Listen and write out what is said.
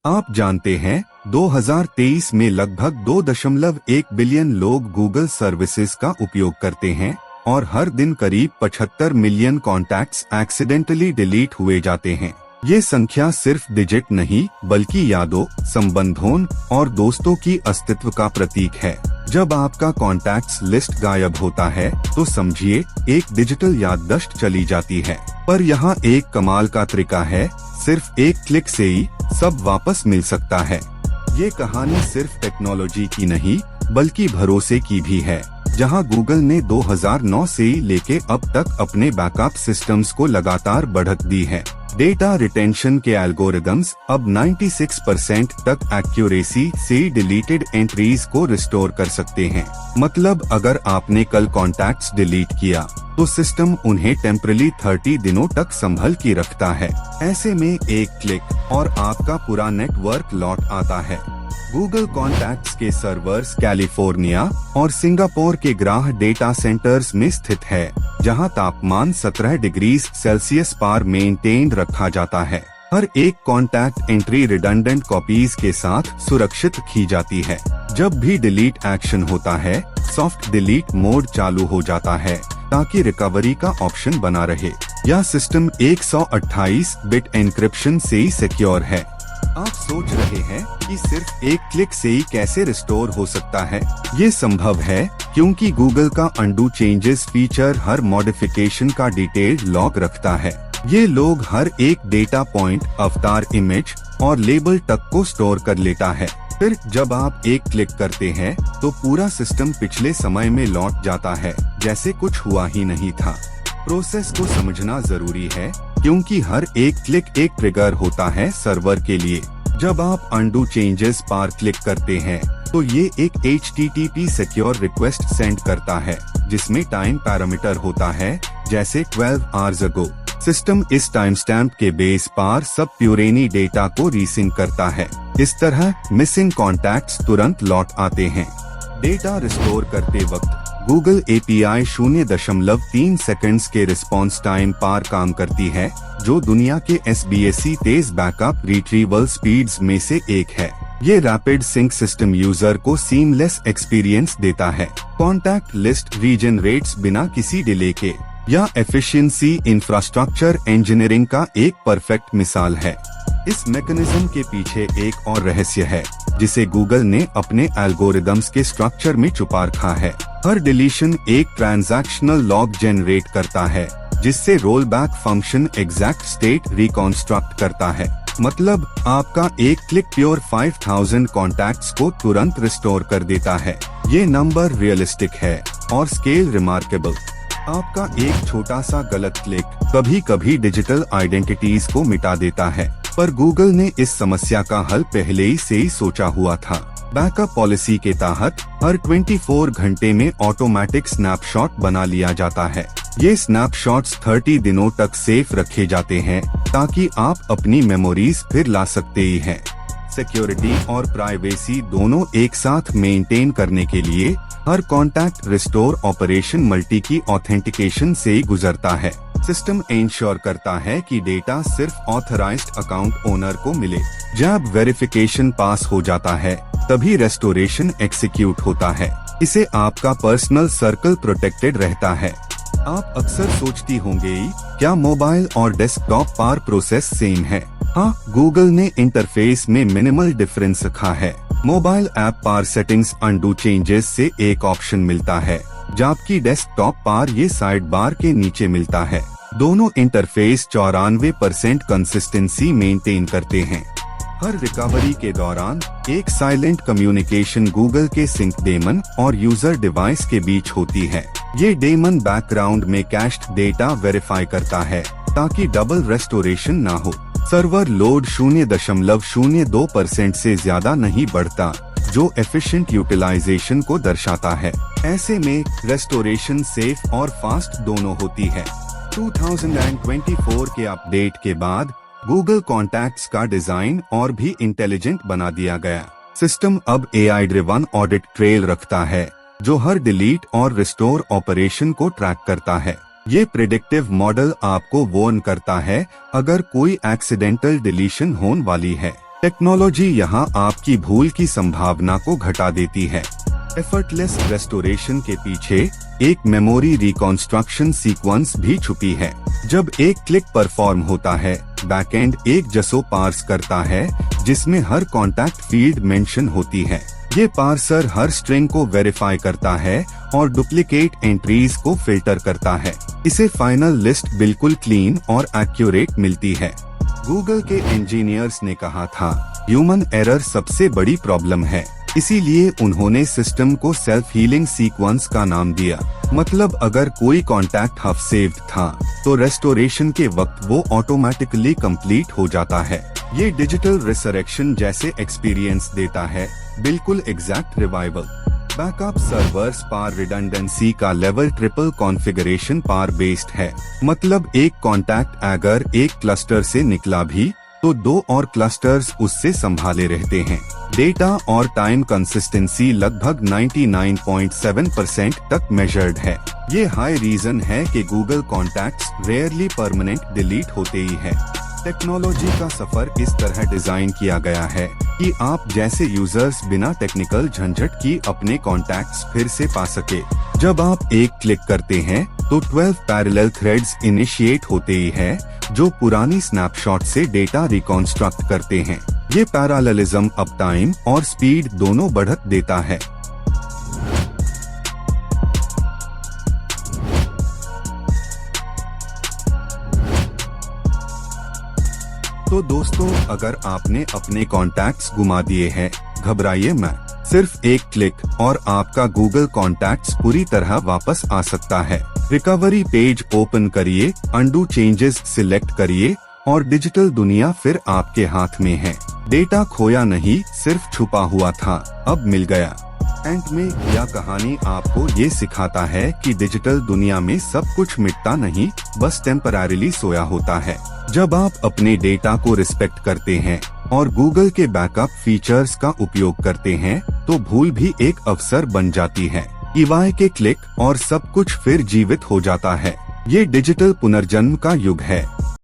आप जानते हैं 2023 में लगभग 2.1 बिलियन लोग गूगल सर्विसेज का उपयोग करते हैं और हर दिन करीब 75 मिलियन कॉन्टैक्ट्स एक्सीडेंटली डिलीट हुए जाते हैं। ये संख्या सिर्फ डिजिट नहीं बल्कि यादों, संबंधों और दोस्तों की अस्तित्व का प्रतीक है। जब आपका कॉन्टैक्ट्स लिस्ट गायब होता है तो समझिए एक डिजिटल याददाश्त चली जाती है। पर यहाँ एक कमाल का तरीका है, सिर्फ एक क्लिक से ही सब वापस मिल सकता है। ये कहानी सिर्फ टेक्नोलॉजी की नहीं बल्कि भरोसे की भी है, जहां गूगल ने 2009 से लेके अब तक अपने बैकअप सिस्टम्स को लगातार बढ़त दी है। डेटा रिटेंशन के एल्गोरिदम्स अब 96% तक एक्यूरेसी से डिलीटेड एंट्रीज को रिस्टोर कर सकते हैं। मतलब अगर आपने कल कॉन्टैक्ट्स डिलीट किया तो सिस्टम उन्हें टेम्परली 30 दिनों तक संभल के रखता है। ऐसे में एक क्लिक और आपका पूरा नेटवर्क लौट आता है। गूगल कॉन्टैक्ट्स के सर्वर्स कैलिफोर्निया और सिंगापुर के ग्राह डेटा सेंटर्स में स्थित है, जहां तापमान 17 डिग्री सेल्सियस पर मेंटेन रखा जाता है। हर एक कॉन्टैक्ट एंट्री रिडंडेंट कॉपीज के साथ सुरक्षित की जाती है। जब भी डिलीट एक्शन होता है, सॉफ्ट डिलीट मोड चालू हो जाता है ताकि रिकवरी का ऑप्शन बना रहे। यह सिस्टम 128 बिट एन्क्रिप्शन से ही सिक्योर है। आप सोच रहे हैं कि सिर्फ एक क्लिक से ही कैसे रिस्टोर हो सकता है? ये संभव है क्योंकि गूगल का अंडू चेंजेस फीचर हर मॉडिफिकेशन का डिटेल्ड लॉग रखता है। ये लोग हर एक डेटा पॉइंट, अवतार, इमेज और लेबल तक को स्टोर कर लेता है। फिर जब आप एक क्लिक करते हैं तो पूरा सिस्टम पिछले समय में लौट जाता है, जैसे कुछ हुआ ही नहीं था। प्रोसेस को समझना जरूरी है क्योंकि हर एक क्लिक एक ट्रिगर होता है सर्वर के लिए। जब आप अंडू चेंजेस पर क्लिक करते हैं तो ये एक HTTP सिक्योर रिक्वेस्ट सेंड करता है, जिसमें टाइम पैरामीटर होता है, जैसे 12 आवर्स अगो। सिस्टम इस टाइम स्टैम्प के बेस पर सब पुरानी डेटा को रीसिंक करता है। इस तरह मिसिंग कॉन्टैक्ट्स तुरंत लौट आते हैं। डेटा रिस्टोर करते वक्त गूगल API 0.3 सेकंड्स के रिस्पॉन्स टाइम पर काम करती है, जो दुनिया के SBAC तेज बैकअप रिट्रीवल स्पीड्स में से एक है। ये रैपिड सिंक सिस्टम यूजर को सीमलेस एक्सपीरियंस देता है। कॉन्टैक्ट लिस्ट रीजनरेट्स बिना किसी डिले के। यह एफिशिएंसी इंफ्रास्ट्रक्चर इंजीनियरिंग का एक परफेक्ट मिसाल है। इस मैकेनिज्म के पीछे एक और रहस्य है, जिसे गूगल ने अपने एल्गोरिदम्स के स्ट्रक्चर में छुपा रखा है। हर डिलीशन एक ट्रांजैक्शनल लॉग जनरेट करता है, जिससे roll back function exact state reconstruct करता है। मतलब आपका एक क्लिक प्योर 5000 कॉन्टैक्ट्स को तुरंत रिस्टोर कर देता है। ये नंबर रियलिस्टिक है और स्केल रिमार्केबल। आपका एक छोटा सा गलत क्लिक कभी कभी डिजिटल आइडेंटिटीज को मिटा देता है, पर गूगल ने इस समस्या का हल पहले ही से ही सोचा हुआ था। बैकअप पॉलिसी के तहत हर 24 घंटे में ऑटोमेटिक स्नैपशॉट बना लिया जाता है। ये स्नैपशॉट्स 30 दिनों तक सेफ रखे जाते हैं ताकि आप अपनी मेमोरीज फिर ला सकते ही हैं। सिक्योरिटी और प्राइवेसी दोनों एक साथ मेंटेन करने के लिए हर कॉन्टैक्ट रिस्टोर ऑपरेशन मल्टी की ऑथेंटिकेशन से ही गुजरता है। सिस्टम इंश्योर करता है कि डेटा सिर्फ ऑथराइज्ड अकाउंट ओनर को मिले। जब वेरिफिकेशन पास हो जाता है तभी रेस्टोरेशन एक्सिक्यूट होता है। इसे आपका पर्सनल सर्कल प्रोटेक्टेड रहता है। आप अक्सर सोचती होंगे, क्या मोबाइल और डेस्कटॉप पर प्रोसेस सेम है? हाँ, गूगल ने इंटरफेस में मिनिमल डिफरेंस रखा है। मोबाइल ऐप पर सेटिंग्स अंडू चेंजेस से एक ऑप्शन मिलता है, जबकि डेस्कटॉप पर ये साइड बार के नीचे मिलता है। दोनों इंटरफेस 94% कंसिस्टेंसी मेंटेन करते हैं। हर रिकवरी के दौरान एक साइलेंट कम्युनिकेशन गूगल के सिंक डेमन और यूजर डिवाइस के बीच होती है। ये डेमन बैकग्राउंड में कैश्ड डेटा वेरीफाई करता है ताकि डबल रेस्टोरेशन ना हो। सर्वर लोड 0.02% से ज्यादा नहीं बढ़ता, जो एफिशिएंट यूटिलाइजेशन को दर्शाता है। ऐसे में रेस्टोरेशन सेफ और फास्ट दोनों होती है। 2024 के अपडेट के बाद गूगल कॉन्टैक्ट्स का डिजाइन और भी इंटेलिजेंट बना दिया गया। सिस्टम अब AI ड्रिवन ऑडिट ट्रेल रखता है, जो हर डिलीट और रिस्टोर ऑपरेशन को ट्रैक करता है। ये प्रेडिक्टिव मॉडल आपको वार्न करता है अगर कोई एक्सीडेंटल डिलीशन होने वाली है। टेक्नोलॉजी यहाँ आपकी भूल की संभावना को घटा देती है। एफर्टलेस रेस्टोरेशन के पीछे एक मेमोरी रिकॉन्स्ट्रक्शन सीक्वेंस भी छुपी है। जब एक क्लिक परफॉर्म होता है, बैकएंड एक जसो पार्स करता है जिसमें हर कॉन्टैक्ट फील्ड मेंशन होती है। ये पार्सर हर स्ट्रिंग को वेरीफाई करता है और डुप्लीकेट एंट्रीज को फिल्टर करता है। इसे फाइनल लिस्ट बिल्कुल क्लीन और एक्यूरेट मिलती है। गूगल के इंजीनियर्स ने कहा था, ह्यूमन एरर सबसे बड़ी प्रॉब्लम है, इसीलिए उन्होंने सिस्टम को सेल्फ हीलिंग सीक्वेंस का नाम दिया। मतलब अगर कोई कॉन्टैक्ट हाफ सेव्ड था तो रेस्टोरेशन के वक्त वो ऑटोमेटिकली कंप्लीट हो जाता है। ये डिजिटल रिसरेक्शन जैसे एक्सपीरियंस देता है, बिल्कुल एग्जैक्ट रिवाइवल। बैकअप सर्वर्स पार रिडंडेंसी का लेवल ट्रिपल कॉन्फ़िगरेशन पार बेस्ड है। मतलब एक कॉन्टैक्ट अगर एक क्लस्टर से निकला भी तो 2 और क्लस्टर्स उससे संभाले रहते हैं। डेटा और टाइम कंसिस्टेंसी लगभग 99.7% तक मेजर्ड है। ये हाई रीजन है कि Google contacts rarely permanent delete होते ही है। टेक्नोलॉजी का सफर इस तरह डिजाइन किया गया है कि आप जैसे यूजर्स बिना टेक्निकल झंझट की अपने कॉन्टैक्ट्स फिर से पा सके। जब आप एक क्लिक करते हैं तो 12 पैरेलल थ्रेड्स इनिशिएट होते ही है जो पुरानी स्नैपशॉट से डेटा रिकॉन्स्ट्रक्ट करते हैं। ये पैरेललिज्म अप टाइम और स्पीड दोनों बढ़त देता है। तो दोस्तों, अगर आपने अपने कॉन्टैक्ट्स गुमा दिए हैं, घबराइए मत। सिर्फ एक क्लिक और आपका गूगल कॉन्टैक्ट्स पूरी तरह वापस आ सकता है। रिकवरी पेज ओपन करिए, अंडू चेंजेस सिलेक्ट करिए और डिजिटल दुनिया फिर आपके हाथ में है। डेटा खोया नहीं, सिर्फ छुपा हुआ था, अब मिल गया। एंड में यह कहानी आपको ये सिखाता है कि डिजिटल दुनिया में सब कुछ मिटता नहीं, बस टेम्पररीली सोया होता है। जब आप अपने डेटा को रिस्पेक्ट करते हैं और गूगल के बैकअप फीचर्स का उपयोग करते हैं तो भूल भी एक अवसर बन जाती है। ईवाई के क्लिक और सब कुछ फिर जीवित हो जाता है। ये डिजिटल पुनर्जन्म का युग है।